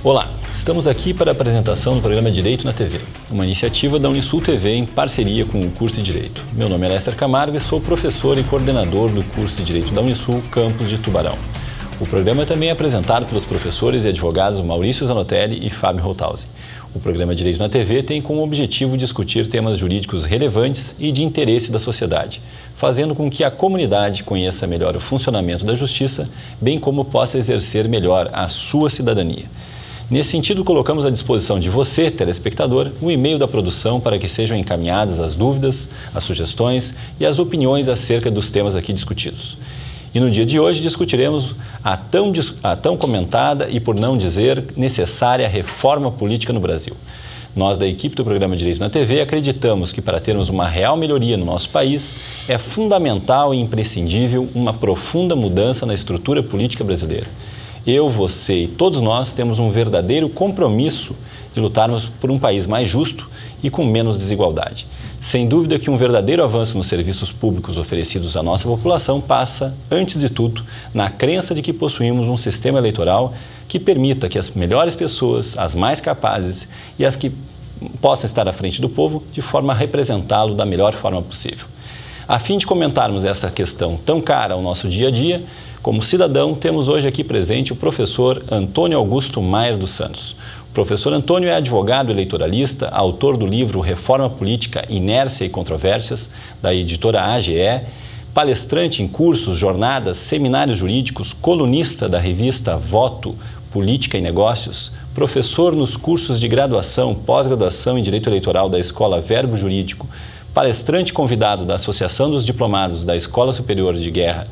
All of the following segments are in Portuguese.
Olá, estamos aqui para a apresentação do programa Direito na TV, uma iniciativa da Unisul TV em parceria com o curso de Direito. Meu nome é Lester Camargo e sou professor e coordenador do curso de Direito da Unisul, campus de Tubarão. O programa também é apresentado pelos professores e advogados Maurício Zanotelli e Fábio Holthausen. O programa Direito na TV tem como objetivo discutir temas jurídicos relevantes e de interesse da sociedade, fazendo com que a comunidade conheça melhor o funcionamento da justiça, bem como possa exercer melhor a sua cidadania. Nesse sentido, colocamos à disposição de você, telespectador, o e-mail da produção para que sejam encaminhadas as dúvidas, as sugestões e as opiniões acerca dos temas aqui discutidos. E no dia de hoje discutiremos a tão comentada e, por não dizer, necessária reforma política no Brasil. Nós, da equipe do programa Direito na TV, acreditamos que para termos uma real melhoria no nosso país, é fundamental e imprescindível uma profunda mudança na estrutura política brasileira. Eu, você e todos nós temos um verdadeiro compromisso de lutarmos por um país mais justo e com menos desigualdade. Sem dúvida que um verdadeiro avanço nos serviços públicos oferecidos à nossa população passa, antes de tudo, na crença de que possuímos um sistema eleitoral que permita que as melhores pessoas, as mais capazes e as que possam estar à frente do povo, de forma a representá-lo da melhor forma possível. A fim de comentarmos essa questão tão cara ao nosso dia a dia, como cidadão, temos hoje aqui presente o professor Antônio Augusto Maier dos Santos. O professor Antônio é advogado eleitoralista, autor do livro Reforma Política, Inércia e Controvérsias, da editora AGE, palestrante em cursos, jornadas, seminários jurídicos, colunista da revista Voto, Política e Negócios, professor nos cursos de graduação, pós-graduação em Direito Eleitoral da Escola Verbo Jurídico, palestrante convidado da Associação dos Diplomados da Escola Superior de Guerra,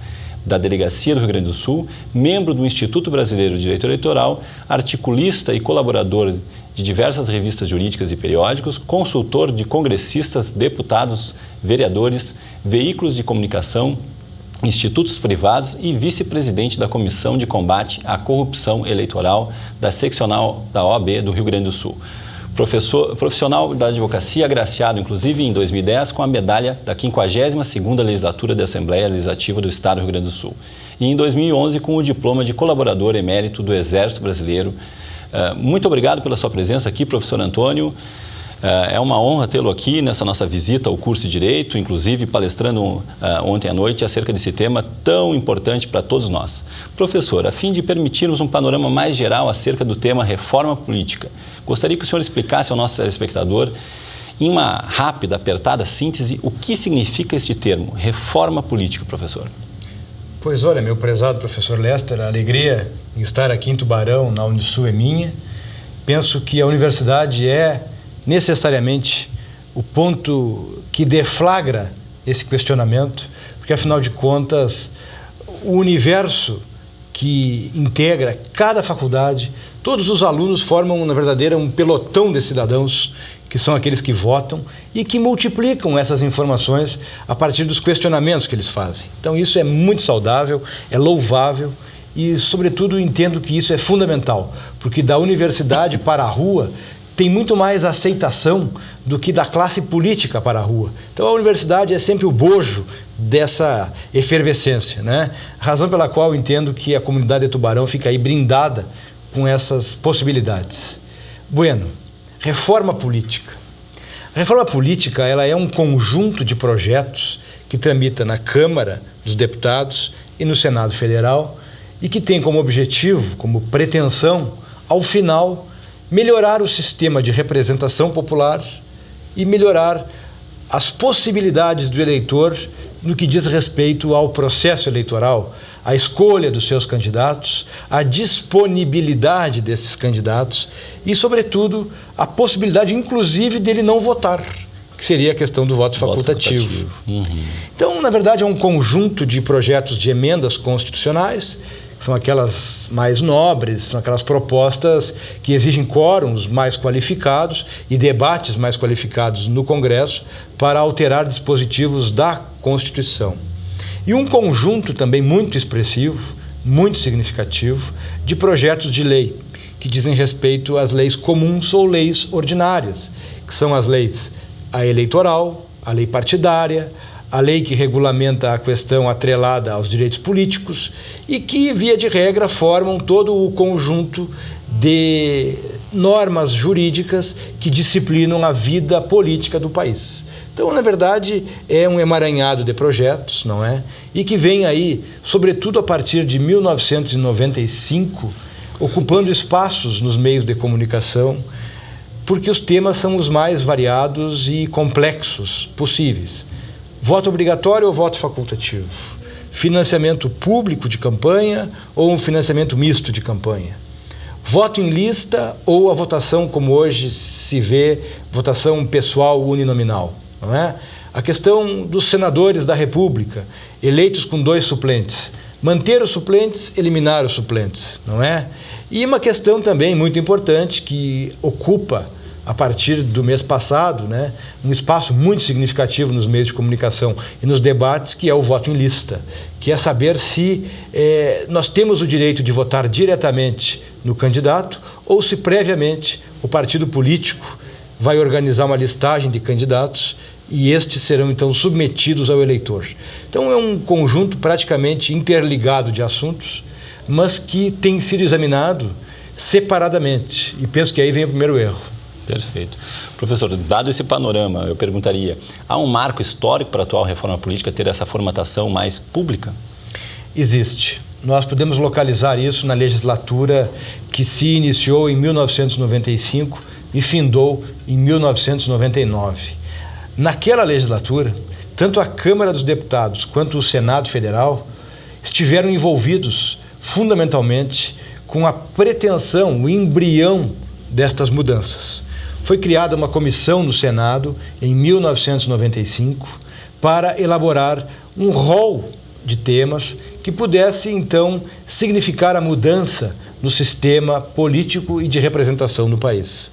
da Delegacia do Rio Grande do Sul, membro do Instituto Brasileiro de Direito Eleitoral, articulista e colaborador de diversas revistas jurídicas e periódicos, consultor de congressistas, deputados, vereadores, veículos de comunicação, institutos privados e vice-presidente da Comissão de Combate à Corrupção Eleitoral da Seccional da OAB do Rio Grande do Sul. Profissional da advocacia, agraciado inclusive em 2010 com a medalha da 52ª Legislatura da Assembleia Legislativa do Estado do Rio Grande do Sul. E em 2011 com o diploma de colaborador emérito do Exército Brasileiro. Muito obrigado pela sua presença aqui, professor Antônio. É uma honra tê-lo aqui nessa nossa visita ao curso de Direito, inclusive palestrando ontem à noite acerca desse tema tão importante para todos nós. Professor, a fim de permitirmos um panorama mais geral acerca do tema reforma política, gostaria que o senhor explicasse ao nosso telespectador, em uma rápida, apertada síntese, o que significa este termo, reforma política, professor? Pois olha, meu prezado professor Lester, a alegria em estar aqui em Tubarão, na Unisul, é minha. Penso que a universidade é necessariamente o ponto que deflagra esse questionamento, porque afinal de contas o universo que integra cada faculdade, todos os alunos formam na verdadeira um pelotão de cidadãos que são aqueles que votam e que multiplicam essas informações a partir dos questionamentos que eles fazem. Então isso é muito saudável, é louvável e sobretudo entendo que isso é fundamental, porque da universidade para a rua tem muito mais aceitação do que da classe política para a rua. Então a universidade é sempre o bojo dessa efervescência, né? Razão pela qual eu entendo que a comunidade de Tubarão fica aí brindada com essas possibilidades. Bueno, reforma política. A reforma política, ela é um conjunto de projetos que tramita na Câmara dos Deputados e no Senado Federal e que tem como objetivo, como pretensão, ao final, melhorar o sistema de representação popular e melhorar as possibilidades do eleitor no que diz respeito ao processo eleitoral, à escolha dos seus candidatos, à disponibilidade desses candidatos e, sobretudo, a possibilidade, inclusive, dele não votar, que seria a questão do voto facultativo. Então, na verdade, é um conjunto de projetos de emendas constitucionais, são aquelas mais nobres, são aquelas propostas que exigem quórums mais qualificados e debates mais qualificados no Congresso para alterar dispositivos da Constituição. E um conjunto também muito expressivo, muito significativo, de projetos de lei que dizem respeito às leis comuns ou leis ordinárias, que são as leis a eleitoral, a lei partidária, a lei que regulamenta a questão atrelada aos direitos políticos e que, via de regra, formam todo o conjunto de normas jurídicas que disciplinam a vida política do país. Então, na verdade, é um emaranhado de projetos, não é? E que vem aí, sobretudo a partir de 1995, ocupando espaços nos meios de comunicação, porque os temas são os mais variados e complexos possíveis. Voto obrigatório ou voto facultativo? Financiamento público de campanha ou um financiamento misto de campanha? Voto em lista ou a votação, como hoje se vê, votação pessoal uninominal, não é? A questão dos senadores da República, eleitos com 2 suplentes. Manter os suplentes, eliminar os suplentes, não é? E uma questão também muito importante que ocupa, a partir do mês passado, né, um espaço muito significativo nos meios de comunicação e nos debates, que é o voto em lista, que é saber se nós temos o direito de votar diretamente no candidato ou se previamente o partido político vai organizar uma listagem de candidatos e estes serão então submetidos ao eleitor. Então é um conjunto praticamente interligado de assuntos, mas que tem sido examinado separadamente, e penso que aí vem o primeiro erro. Perfeito. Professor, dado esse panorama, eu perguntaria, há um marco histórico para a atual reforma política ter essa formatação mais pública? Existe. Nós podemos localizar isso na legislatura que se iniciou em 1995 e findou em 1999. Naquela legislatura, tanto a Câmara dos Deputados quanto o Senado Federal estiveram envolvidos fundamentalmente com a pretensão, o embrião destas mudanças. Foi criada uma comissão no Senado em 1995 para elaborar um rol de temas que pudesse, então, significar a mudança no sistema político e de representação no país.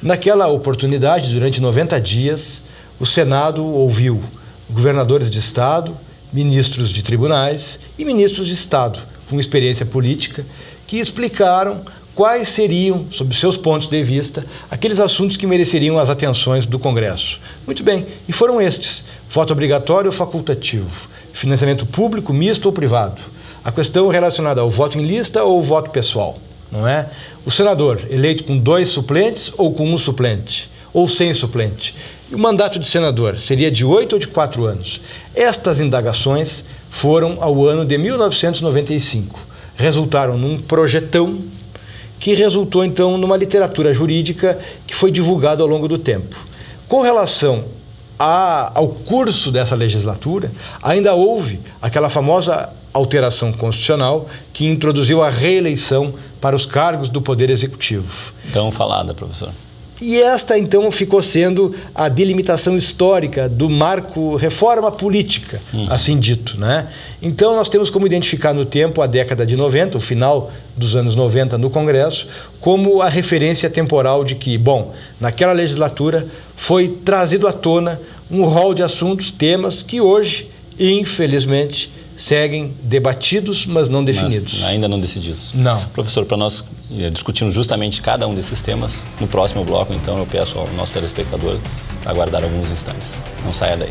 Naquela oportunidade, durante 90 dias, o Senado ouviu governadores de Estado, ministros de tribunais e ministros de Estado com experiência política que explicaram quais seriam, sob seus pontos de vista, aqueles assuntos que mereceriam as atenções do Congresso. Muito bem, e foram estes: voto obrigatório ou facultativo, financiamento público, misto ou privado, a questão relacionada ao voto em lista ou voto pessoal, não é? O senador eleito com 2 suplentes ou com 1 suplente, ou sem suplente. E o mandato de senador seria de 8 ou de 4 anos. Estas indagações foram ao ano de 1995. Resultaram num projetão que resultou, então, numa literatura jurídica que foi divulgada ao longo do tempo. Com relação ao curso dessa legislatura, ainda houve aquela famosa alteração constitucional que introduziu a reeleição para os cargos do Poder Executivo. Tão falada, professor. E esta, então, ficou sendo a delimitação histórica do marco reforma política, assim dito, né? Então, nós temos como identificar no tempo a década de 90, o final dos anos 90 no Congresso, como a referência temporal de que, bom, naquela legislatura foi trazido à tona um rol de assuntos, temas que hoje, infelizmente, seguem debatidos, mas não definidos. Mas ainda não decididos. Não. Professor, para nós discutirmos justamente cada um desses temas, no próximo bloco, então, eu peço ao nosso telespectador aguardar alguns instantes. Não saia daí.